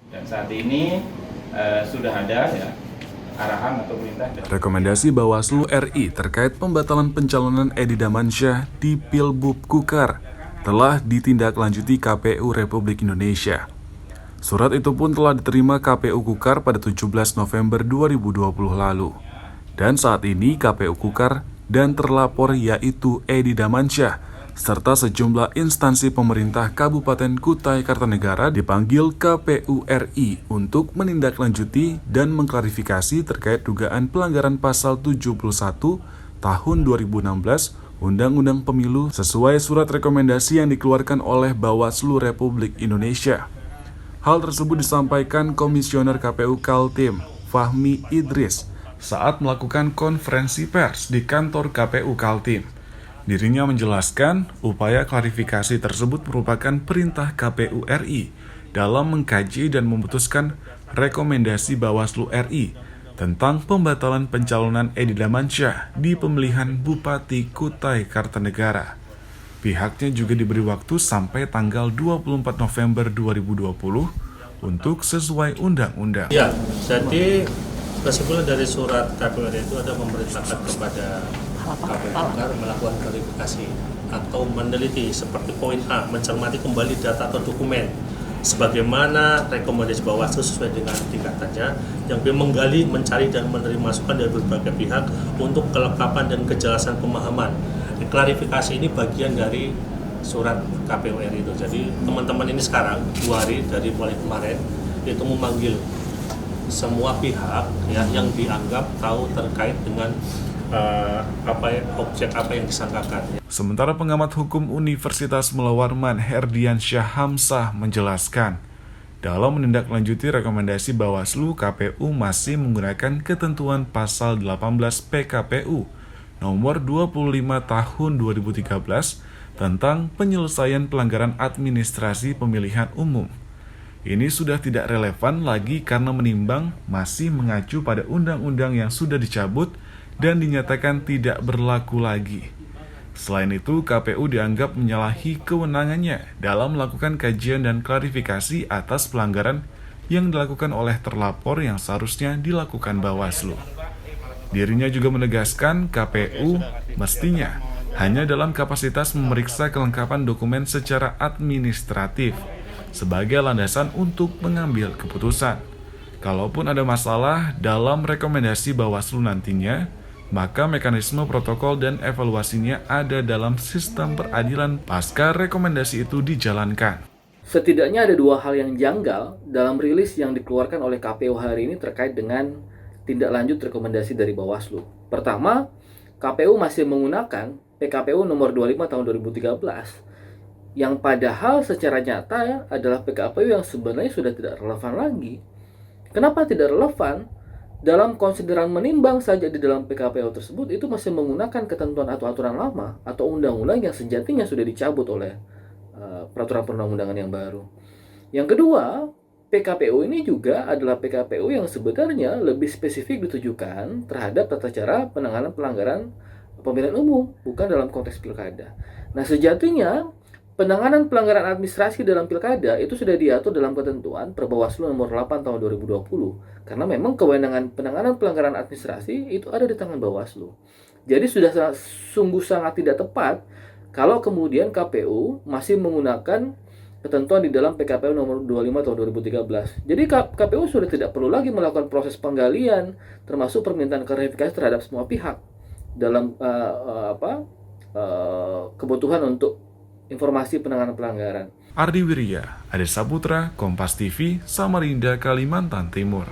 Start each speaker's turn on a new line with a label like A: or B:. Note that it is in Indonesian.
A: Dan saat ini sudah ada ya arahan atau perintah.
B: Rekomendasi Bawaslu RI terkait pembatalan pencalonan Edi Damansyah di Pilbub Kukar telah ditindaklanjuti KPU Republik Indonesia. Surat itu pun telah diterima KPU Kukar pada 17 November 2020 lalu. Dan saat ini KPU Kukar dan terlapor yaitu Edi Damansyah serta sejumlah instansi pemerintah Kabupaten Kutai Kartanegara dipanggil KPU RI untuk menindaklanjuti dan mengklarifikasi terkait dugaan pelanggaran pasal 71 tahun 2016 Undang-Undang Pemilu sesuai surat rekomendasi yang dikeluarkan oleh Bawaslu Republik Indonesia. Hal tersebut disampaikan Komisioner KPU Kaltim, Fahmi Idris, saat melakukan konferensi pers di kantor KPU Kaltim. Dirinya menjelaskan upaya klarifikasi tersebut merupakan perintah KPU RI dalam mengkaji dan memutuskan rekomendasi Bawaslu RI tentang pembatalan pencalonan Edi Damansyah di pemilihan Bupati Kutai Kartanegara. Pihaknya juga diberi waktu sampai tanggal 24 November 2020 untuk sesuai undang-undang.
C: Ya, jadi kesimpulan dari surat KPU RI itu ada memerintahkan kepada KPU agar melakukan klarifikasi atau meneliti seperti poin A, mencermati kembali data atau dokumen sebagaimana rekomendasi Bawaslu sesuai dengan tingkatannya. Yang B, menggali, mencari dan menerima masukan dari berbagai pihak untuk kelengkapan dan kejelasan pemahaman. Klarifikasi ini bagian dari surat KPU RI itu. Jadi teman-teman ini sekarang 2 hari dari mulai kemarin itu memanggil semua pihak ya, yang dianggap tahu terkait dengan objek apa yang disangkakan.
B: Sementara pengamat hukum Universitas Mula Warman Herdiansyah Hamsah menjelaskan, dalam menindaklanjuti rekomendasi Bawaslu, KPU masih menggunakan ketentuan pasal 18 PKPU nomor 25 tahun 2013 tentang penyelesaian pelanggaran administrasi pemilihan umum. Ini sudah tidak relevan lagi karena menimbang masih mengacu pada undang-undang yang sudah dicabut dan dinyatakan tidak berlaku lagi. Selain itu, KPU dianggap menyalahi kewenangannya dalam melakukan kajian dan klarifikasi atas pelanggaran yang dilakukan oleh terlapor yang seharusnya dilakukan Bawaslu. Dirinya juga menegaskan KPU mestinya hanya dalam kapasitas memeriksa kelengkapan dokumen secara administratif sebagai landasan untuk mengambil keputusan. Kalaupun ada masalah dalam rekomendasi Bawaslu nantinya, maka mekanisme protokol dan evaluasinya ada dalam sistem peradilan pasca rekomendasi itu dijalankan.
D: Setidaknya ada 2 hal yang janggal dalam rilis yang dikeluarkan oleh KPU hari ini terkait dengan tindak lanjut rekomendasi dari Bawaslu. Pertama, KPU masih menggunakan PKPU nomor 25 tahun 2013 yang padahal secara nyata adalah PKPU yang sebenarnya sudah tidak relevan lagi. Kenapa tidak relevan? Dalam konsideran menimbang saja di dalam PKPU tersebut itu masih menggunakan ketentuan atau aturan lama atau undang-undang yang sejatinya sudah dicabut oleh peraturan perundang-undangan yang baru. Yang kedua, PKPU ini juga adalah PKPU yang sebenarnya lebih spesifik ditujukan terhadap tata cara penanganan pelanggaran pemilihan umum, bukan dalam konteks pilkada. Nah, sejatinya penanganan pelanggaran administrasi dalam pilkada itu sudah diatur dalam ketentuan Perbawaslu nomor 8 tahun 2020. Karena memang kewenangan penanganan pelanggaran administrasi itu ada di tangan Bawaslu. Jadi sudah sungguh sangat tidak tepat kalau kemudian KPU masih menggunakan ketentuan di dalam PKPU nomor 25 tahun 2013. Jadi KPU sudah tidak perlu lagi melakukan proses penggalian termasuk permintaan klarifikasi terhadap semua pihak dalam kebutuhan untuk informasi penanganan pelanggaran.
B: Ardi Wirya, Ade Saputra, Kompas TV, Samarinda, Kalimantan Timur.